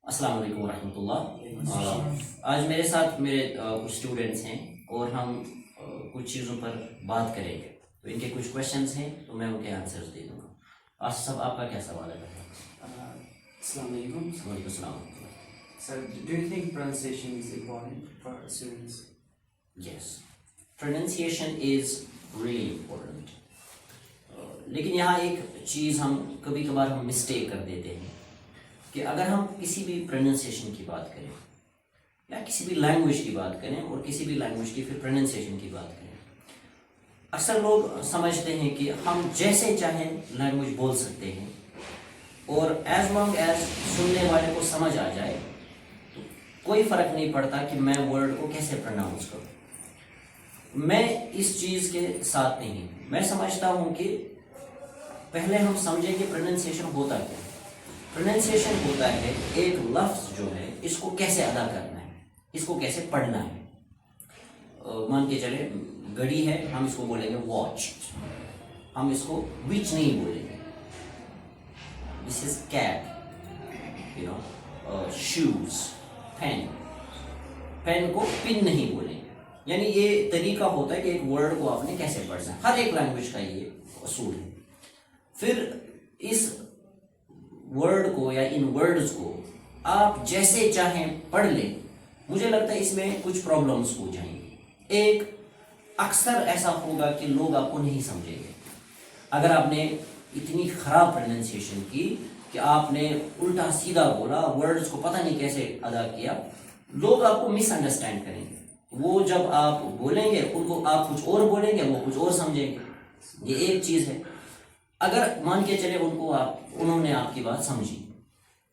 السلام علیکم ورحمۃ اللہ. آج میرے ساتھ میرے کچھ اسٹوڈنٹس ہیں اور ہم کچھ چیزوں پر بات کریں گے. تو ان کے کچھ کوشچنس ہیں تو میں ان کے آنسرز دے دوں گا. آصف صاحب آپ کا کیا سوال ہے؟ السلام علیکم. وعلیکم السلام. Sir, do you think pronunciation is important for students? Yes, pronunciation is really important. لیکن یہاں ایک چیز ہم کبھی کبھار ہم مسٹیک کر دیتے ہیں کہ اگر ہم کسی بھی پروننسیشن کی بات کریں یا کسی بھی لینگویج کی بات کریں اور کسی بھی لینگویج کی پھر پروننسیشن کی بات کریں، اکثر لوگ سمجھتے ہیں کہ ہم جیسے چاہیں لینگویج بول سکتے ہیں اور ایز لانگ ایز سننے والے کو سمجھ آ جائے تو کوئی فرق نہیں پڑتا کہ میں ورڈ کو کیسے پروناؤنس کروں. میں اس چیز کے ساتھ نہیں ہوں. میں سمجھتا ہوں کہ پہلے ہم سمجھیں کہ پروننسیشن ہوتا کیا ہے. پروننسیشن ہوتا ہے ایک لفظ جو ہے اس کو کیسے ادا کرنا ہے، اس کو کیسے پڑھنا ہے. مان کے چلے گھڑی ہے، ہم اس کو بولیں گے واچ، ہم اس کو وچ نہیں بولیں گے. دس از کیٹ، شوز، پین، پین کو پن نہیں بولیں گے. یعنی یہ طریقہ ہوتا ہے کہ ایک ورڈ کو آپ نے کیسے پڑھنا ہے. ہر ایک لینگویج کا یہ اصول ہے. پھر اس ورڈ کو یا ان ورڈز کو آپ جیسے چاہیں پڑھ لیں، مجھے لگتا ہے اس میں کچھ پرابلمس ہو جائیں گے. ایک اکثر ایسا ہوگا کہ لوگ آپ کو نہیں سمجھیں گے. اگر آپ نے اتنی خراب پروننسیشن کی کہ آپ نے الٹا سیدھا بولا، ورڈز کو پتہ نہیں کیسے ادا کیا، لوگ آپ کو مس انڈرسٹینڈ کریں گے. وہ جب آپ بولیں گے ان کو آپ کچھ اور بولیں گے، وہ کچھ اور سمجھیں گے. یہ ایک چیز ہے. اگر مان کے چلے انہوں نے آپ کی بات سمجھی،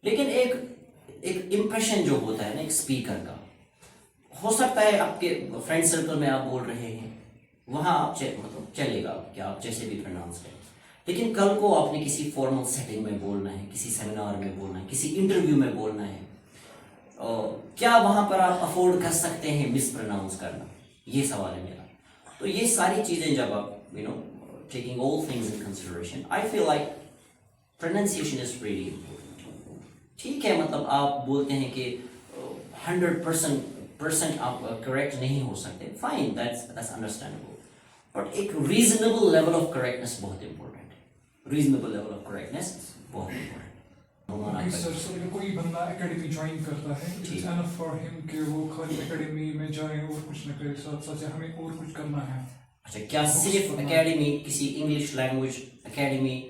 لیکن ایک امپریشن جو ہوتا ہے نا ایک اسپیکر کا، ہو سکتا ہے آپ کے فرینڈ سرکل میں آپ بول رہے ہیں، وہاں آپ مطلب چلے گا کہ آپ جیسے بھی پروناؤنس کریں. لیکن کل کو آپ نے کسی فارمل سیٹنگ میں بولنا ہے، کسی سیمینار میں بولنا ہے، کسی انٹرویو میں بولنا ہے، کیا وہاں پر آپ افورڈ کر سکتے ہیں مس پروناؤنس کرنا؟ یہ سوال ہے میرا. تو یہ ساری چیزیں جب آپ taking all things in consideration, I feel like pronunciation is really important. ٹھیک ہے، مطلب آپ بولتے ہیں کہ 100% آپ کریکٹ نہیں ہو سکتے، فائن، that's understandable. بٹ ایک ریزنیبل لیول آف کریکٹنس بہت امپورٹنٹ ہے. ریزنیبل لیول آف کریکٹنس بہت امپورٹنٹ. سر کوئی بندہ اکیڈمی جوائن کرتا ہے، اٹس انف فار ہم کہ وہ خالی اکیڈمی میں جائے اور کچھ نہ کرے، ساتھ ساتھ ہمیں اور کچھ کرنا ہے. اچھا، کیا صرف اکیڈمی، کسی انگلش لینگویج اکیڈمی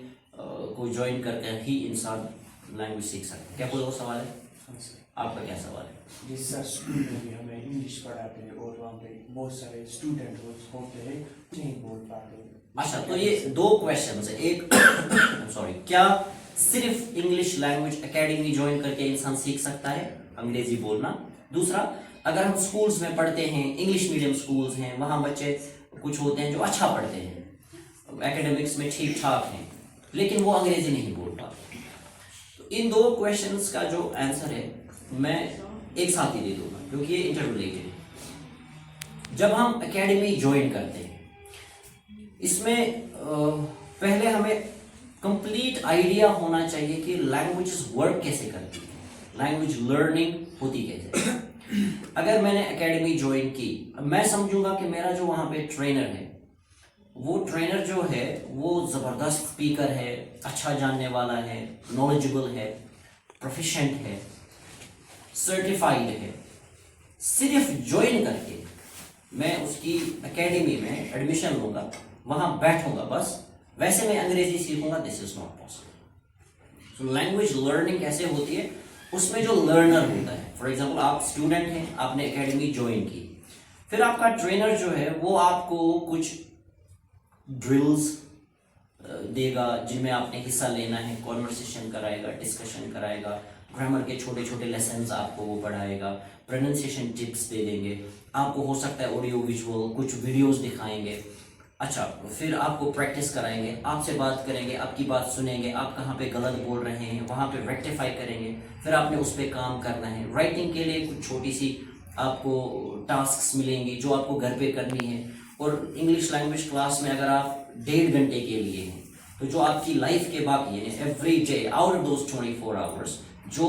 کو جوائن کر کے ہی انسان لینگویج سیکھ سکتا ہے؟ کیا کوئی اور سوال ہے؟ آپ کا کیا سوال ہے؟ جی سر، اسکول میں بھی ہمیں انگلش پڑھاتے ہیں اور وہاں پہ بہت سارے اسٹوڈنٹ ہوتے ہیں نہیں بول پاتے. اچھا، تو یہ دو کویشچنز ہیں. ایک کیا صرف انگلش لینگویج اکیڈمی جوائن کر کے انسان سیکھ سکتا ہے انگریزی بولنا؟ دوسرا، اگر ہم اسکولس میں پڑھتے ہیں، انگلش میڈیم اسکولس ہیں، وہاں بچے کچھ ہوتے ہیں جو اچھا پڑھتے ہیں، ایکیڈمکس میں ٹھیک ٹھاک ہیں، لیکن وہ انگریزی نہیں بول پاتے. تو ان دو کویشچنس کا جو آنسر ہے میں ایک ساتھ ہی دے دوں گا کیونکہ یہ انٹر ریلیٹڈ ہے. جب ہم اکیڈمی جوائن کرتے ہیں، اس میں پہلے ہمیں کمپلیٹ آئیڈیا ہونا چاہیے کہ لینگویجز ورک کیسے کرتی ہیں، لینگویج لرننگ ہوتی کیسے. اگر میں نے اکیڈمی جوائن کی، میں سمجھوں گا کہ میرا جو وہاں پہ ٹرینر ہے، وہ ٹرینر جو ہے وہ زبردست اسپیکر ہے، اچھا جاننے والا ہے، نالجبل ہے، پروفیشنٹ ہے، سرٹیفائیڈ ہے. صرف جوائن کر کے میں اس کی اکیڈمی میں ایڈمیشن لوں گا، وہاں بیٹھوں گا، بس ویسے میں انگریزی سیکھوں گا، this is not possible. So language learning کیسے ہوتی ہے؟ اس میں جو لرنر ہوتا ہے، فار ایگزامپل آپ اسٹوڈنٹ ہیں، آپ نے اکیڈمی جوائن کی، پھر آپ کا ٹرینر جو ہے وہ آپ کو کچھ ڈرلز دے گا جن میں آپ نے حصہ لینا ہے، کانورسیشن کرائے گا، ڈسکشن کرائے گا، گرامر کے چھوٹے چھوٹے لیسنز آپ کو وہ پڑھائے گا، پروننسیشن ٹپس دے دیں گے آپ کو، ہو سکتا ہے آڈیو ویژول کچھ ویڈیوز دکھائیں گے. اچھا، پھر آپ کو پریکٹس کرائیں گے، آپ سے بات کریں گے، آپ کی بات سنیں گے، آپ کہاں پہ غلط بول رہے ہیں وہاں پہ ریکٹیفائی کریں گے، پھر آپ نے اس پہ کام کرنا ہے. رائٹنگ کے لیے کچھ چھوٹی سی آپ کو ٹاسکس ملیں گی جو آپ کو گھر پہ کرنی ہے. اور انگلش لینگویج کلاس میں اگر آپ 1.5 گھنٹے کے لیے ہیں تو جو آپ کی لائف کے باقی یعنی every day out of those 24 hours جو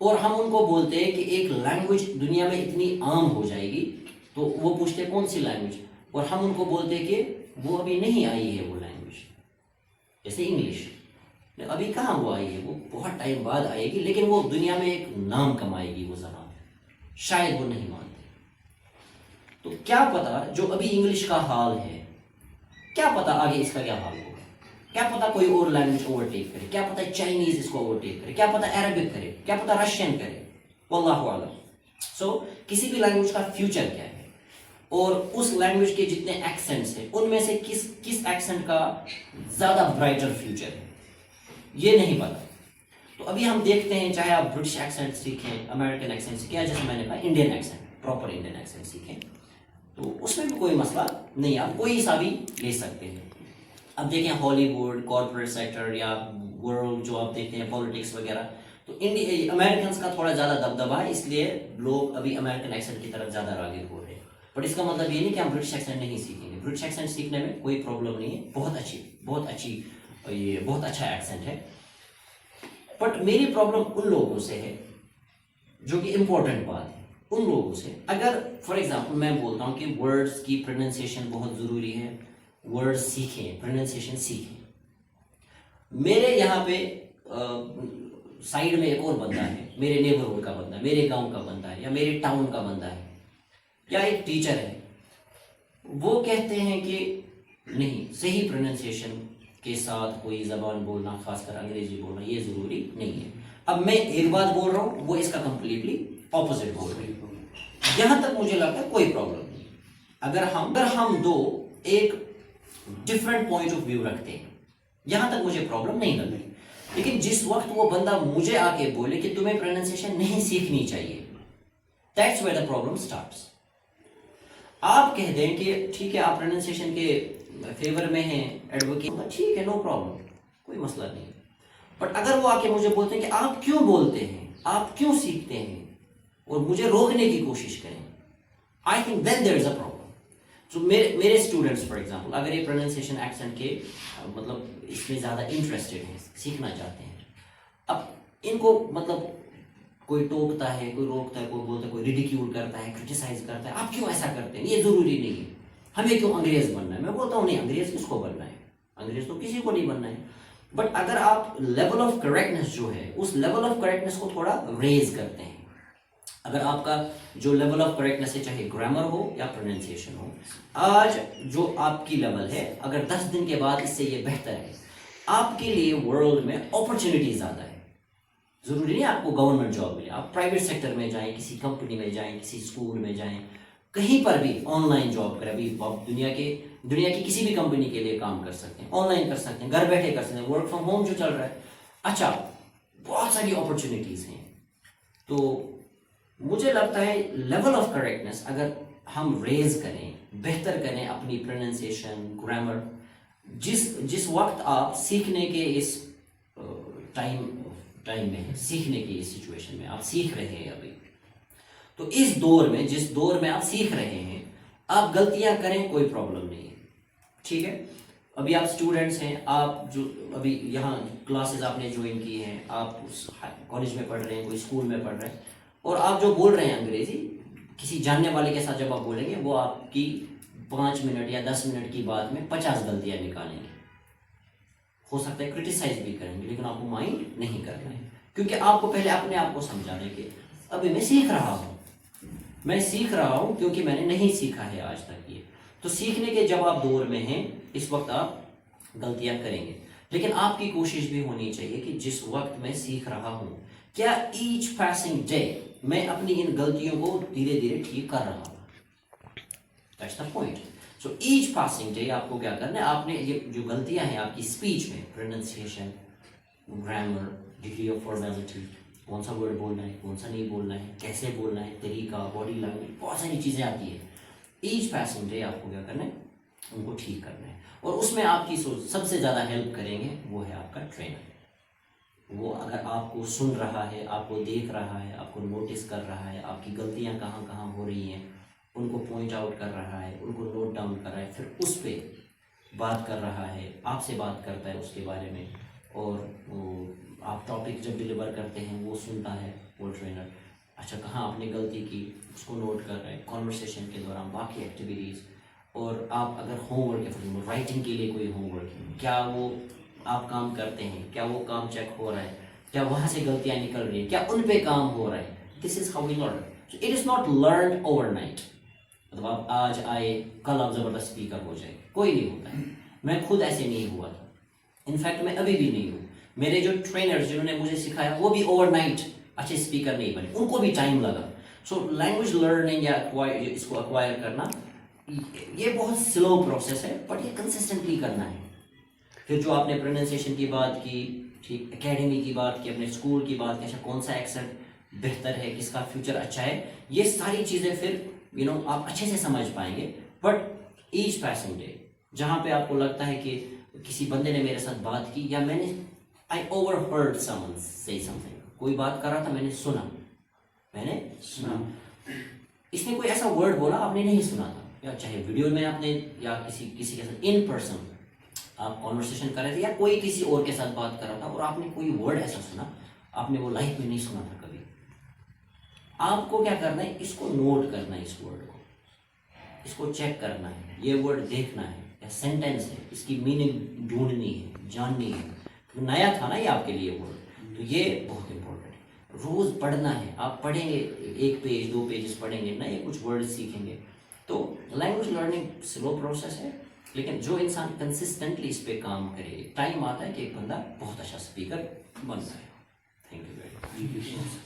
اور ہم ان کو بولتے ہیں کہ ایک لینگویج دنیا میں اتنی عام ہو جائے گی تو وہ پوچھتے ہیں کون سی لینگویج، اور ہم ان کو بولتے ہیں کہ وہ ابھی نہیں آئی ہے وہ لینگویج، جیسے انگلش ابھی کہاں وہ آئی ہے، وہ بہت ٹائم بعد آئے گی، لیکن وہ دنیا میں ایک نام کمائے گی وہ زبان، شاید وہ نہیں مانتے۔ تو کیا پتا جو ابھی انگلش کا حال ہے، کیا پتا آگے اس کا کیا حال ہوگا، کیا پتا کوئی اور لینگویج اوورٹیک کرے، کیا پتا چائنیز اس کو اوورٹیک کرے، کیا پتا عربک کرے، کیا پتا رشین کرے، واللہ اعلم۔ سو کسی بھی لینگویج کا فیوچر کیا ہے، اور اس لینگویج کے جتنے ایکسنٹس ہیں ان میں سے کس ایکسنٹ کا زیادہ برائٹر فیوچر ہے، یہ نہیں پتا۔ تو ابھی ہم دیکھتے ہیں چاہے آپ برٹش ایکسنٹ سیکھیں، امریکن ایکسنٹ سیکھیں، جیسے میں نے کہا Indian accent, proper Indian accent سیکھیں، تو اس میں بھی کوئی مسئلہ نہیں، آپ کوئی سا بھی لے سکتے ہیں۔ اب دیکھیں ہالی ووڈ، کارپوریٹ سیکٹر یا ورلڈ جو آپ دیکھتے ہیں پالیٹکس وغیرہ، تو امریکنس کا تھوڑا زیادہ دبدبا ہے، اس لیے لوگ ابھی امریکن ایکسنٹ کی طرف زیادہ راغب ہو رہے ہیں، بٹ اس کا مطلب یہ نہیں کہ ہم برٹش ایکسنٹ نہیں سیکھیں گے، برٹش ایکسنٹ سیکھنے میں کوئی پرابلم نہیں ہے، بہت اچھا ایکسنٹ ہے۔ بٹ میری پرابلم ان لوگوں سے ہے جو کہ امپورٹنٹ بات ہے، ان لوگوں سے اگر فار ایگزامپل میں بولتا ہوں کہ ورڈز کی پروننسیشن بہت ضروری ہے، ورڈ سیکھیں، پروننسیشن سیکھیں، میرے یہاں پہ سائڈ میں ایک اور بندہ ہے، میرے نیبرہڈ کا بندہ ہے، میرے گاؤں کا بندہ ہے، یا میرے ٹاؤن کا بندہ ہے، یا ایک ٹیچر ہے، وہ کہتے ہیں کہ نہیں، صحیح پروننسیشن کے ساتھ کوئی زبان بولنا، خاص کر انگریزی بولنا، یہ ضروری نہیں ہے۔ اب میں ایک بات بول رہا ہوں، وہ اس کا کمپلیٹلی اپوزٹ بول رہے ہیں، یہاں تک مجھے لگتا ہے کوئی پرابلم نہیں۔ اگر ہم دو ایک ڈفرینٹ پوائنٹ آف ویو رکھتے ہیں، یہاں تک مجھے پرابلم نہیں لگ رہی، لیکن جس وقت وہ بندہ مجھے آ کے بولے کہ تمہیں پروننسیشن نہیں سیکھنی چاہیے، that's where the problem starts. آپ کہہ دیں کہ ٹھیک ہے آپ پروننسیشن کے فیور میں ہیں، ایڈوکیٹ، ٹھیک ہے، نو پرابلم، کوئی مسئلہ نہیں، بٹ اگر وہ آ کے مجھے بولتے ہیں کہ آپ کیوں بولتے ہیں، آپ کیوں سیکھتے ہیں، اور مجھے روکنے کی کوشش کریں، I think then there is a problem. تو میرے اسٹوڈنٹس فار ایگزامپل اگر یہ پروننسیشن ایکسنٹ کے مطلب اس میں زیادہ انٹرسٹڈ ہیں، سیکھنا چاہتے ہیں، اب ان کو مطلب کوئی ٹوکتا ہے، کوئی روکتا ہے، کوئی بولتا ہے، کوئی ریڈیکیول کرتا ہے، کرٹیسائز کرتا ہے، آپ کیوں ایسا کرتے ہیں، یہ ضروری نہیں ہے، ہمیں کیوں انگریز بننا ہے، میں بولتا ہوں نہیں، انگریز کس کو بننا ہے، انگریز تو کسی کو نہیں بننا ہے، بٹ اگر آپ لیول آف کریکٹنس جو ہے اس لیول آف کریکٹنس کو تھوڑا ریز کرتے ہیں، اگر آپ کا جو لیول آف کریکٹنس ہے، چاہے گرامر ہو یا پروننسیشن ہو، آج جو آپ کی لیول ہے، اگر 10 دن کے بعد اس سے یہ بہتر ہے، آپ کے لیے ورلڈ میں اپرچونیٹی زیادہ ہے، ضروری نہیں آپ کو گورنمنٹ جاب ملے، آپ پرائیویٹ سیکٹر میں جائیں، کسی کمپنی میں جائیں، کسی اسکول میں جائیں، کہیں پر بھی آن لائن جاب کریں، ابھی آپ دنیا کی کسی بھی کمپنی کے لیے کام کر سکتے ہیں، آن لائن کر سکتے ہیں، گھر بیٹھے کر سکتے ہیں، ورک فرام ہوم جو چل رہا ہے، اچھا بہت ساری اپرچونیٹیز ہیں۔ تو مجھے لگتا ہے لیول آف کریکٹنس اگر ہم ریز کریں، بہتر کریں اپنی پروننسیشن، گرامر، جس وقت آپ سیکھنے کے اس ٹائم میں ہیں، سیکھنے کی اس سچویشن میں آپ سیکھ رہے ہیں ابھی، تو اس دور میں، جس دور میں آپ سیکھ رہے ہیں، آپ غلطیاں کریں، کوئی پرابلم نہیں ہے، ٹھیک ہے۔ ابھی آپ اسٹوڈنٹس ہیں، آپ جو ابھی یہاں کلاسز آپ نے جوائن کی ہیں، آپ کالج میں پڑھ رہے ہیں، کوئی اسکول میں پڑھ رہے ہیں، اور آپ جو بول رہے ہیں انگریزی، کسی جاننے والے کے ساتھ جب آپ بولیں گے، وہ آپ کی 5 منٹ یا 10 منٹ کی بات میں 50 غلطیاں نکالیں گے، ہو سکتا ہے کرٹیسائز بھی کریں گے، لیکن آپ کو مائنڈ نہیں کرنا ہے، کیونکہ آپ کو پہلے اپنے آپ کو سمجھانا ہے کہ ابھی میں سیکھ رہا ہوں کیونکہ میں نے نہیں سیکھا ہے آج تک یہ، تو سیکھنے کے جب آپ دور میں ہیں، اس وقت آپ غلطیاں کریں گے، لیکن آپ کی کوشش بھی ہونی چاہیے کہ جس وقت میں سیکھ رہا ہوں، کیا ایچ پاسنگ ڈے میں اپنی ان غلطیوں کو دھیرے دھیرے ٹھیک کر رہا ہوں، that's the point. So each passing day آپ کو کیا کرنا ہے، آپ نے یہ جو غلطیاں ہیں آپ کی اسپیچ میں، pronunciation, grammar, degree of formality, کون سا ورڈ بولنا ہے، کون سا نہیں بولنا ہے، کیسے بولنا ہے، طریقہ، باڈی لینگویج، بہت ساری چیزیں آتی ہیں، ایچ پاسنگ ڈے آپ کو کیا کرنا ہے، ان کو ٹھیک کرنا ہے، اور اس میں آپ کی سب سے زیادہ ہیلپ کریں گے وہ ہے آپ کا ٹرینر، وہ اگر آپ کو سن رہا ہے، آپ کو دیکھ رہا ہے، آپ کو نوٹس کر رہا ہے، آپ کی غلطیاں کہاں کہاں ہو رہی ہیں، ان کو پوائنٹ آؤٹ کر رہا ہے، ان کو نوٹ ڈاؤن کر رہا ہے، پھر اس پہ بات کر رہا ہے، آپ سے بات کرتا ہے اس کے بارے میں، اور وہ آپ ٹاپک جب ڈلیور کرتے ہیں وہ سنتا ہے، وہ ٹرینر اچھا کہاں آپ نے غلطی کی اس کو نوٹ کر رہے ہیں کانورسیشن کے دوران، باقی ایکٹیویٹیز. اور آپ اگر ہوم ورک ہے رائٹنگ کے لیے کوئی ہوم ورک کیا وہ آپ کام کرتے ہیں، کیا وہ کام چیک ہو رہا ہے، کیا وہاں سے غلطیاں نکل رہی ہیں، کیا ان پہ کام ہو رہا ہے. This is how we learn. So it is not learn overnight. مطلب آپ آج آئے کل آپ زبردست اسپیکر ہو جائے، کوئی نہیں ہوتا ہے. میں خود ایسے نہیں ہوا تھا، انفیکٹ میں ابھی بھی نہیں ہوں. میرے جو ٹرینرز جنہوں نے مجھے سکھایا وہ بھی اوور نائٹ اچھے اسپیکر نہیں بنے، ان کو بھی ٹائم لگا. سو لینگویج لرننگ یا اس کو ایکوائر کرنا یہ بہت سلو پروسیس ہے، بٹ یہ کنسسٹنٹلی کرنا ہے. پھر جو آپ نے پروننسیشن کی بات کی، ٹھیک، اکیڈمی کی بات کی، اپنے اسکول کی بات کی، اچھا کون سا ایکسنٹ بہتر ہے، کس کا فیوچر اچھا ہے، یہ ساری چیزیں پھر آپ اچھے سے سمجھ پائیں گے. بٹ ایچ پاسنگ ڈے جہاں پہ آپ کو لگتا ہے کہ کسی بندے نے میرے ساتھ بات کی یا میں نے آئی اوور ہرڈ سمن سے سمتھنگ، کوئی بات کر رہا تھا، میں نے سنا. اس نے کوئی ایسا ورڈ بولا آپ نے نہیں سنا تھا، یا چاہے ویڈیو میں آپ نے یا کسی کے ساتھ ان پرسن آپ کانورسیشن کر رہے تھے یا کوئی کسی اور کے ساتھ بات کر رہا تھا اور آپ نے کوئی ورڈ ایسا سنا آپ نے وہ لائف میں نہیں سنا تھا کبھی. آپ کو کیا کرنا ہے، اس کو نوٹ کرنا ہے، اس ورڈ کو، اس کو چیک کرنا ہے، یہ ورڈ دیکھنا ہے یا سینٹینس ہے، اس کی میننگ ڈھونڈنی ہے، جاننی ہے. نیا تھا نا یہ آپ کے لیے ورڈ، تو یہ بہت امپورٹنٹ ہے. روز پڑھنا ہے، آپ پڑھیں گے 1 پیج 2 پیجز پڑھیں گے، نئے کچھ ورڈ سیکھیں گے. تو لینگویج لرننگ سلو پروسیس ہے، لیکن جو انسان کنسسٹنٹلی اس پہ کام کرے ٹائم آتا ہے کہ ایک بندہ بہت اچھا اسپیکر بنتا ہے. Thank you very much.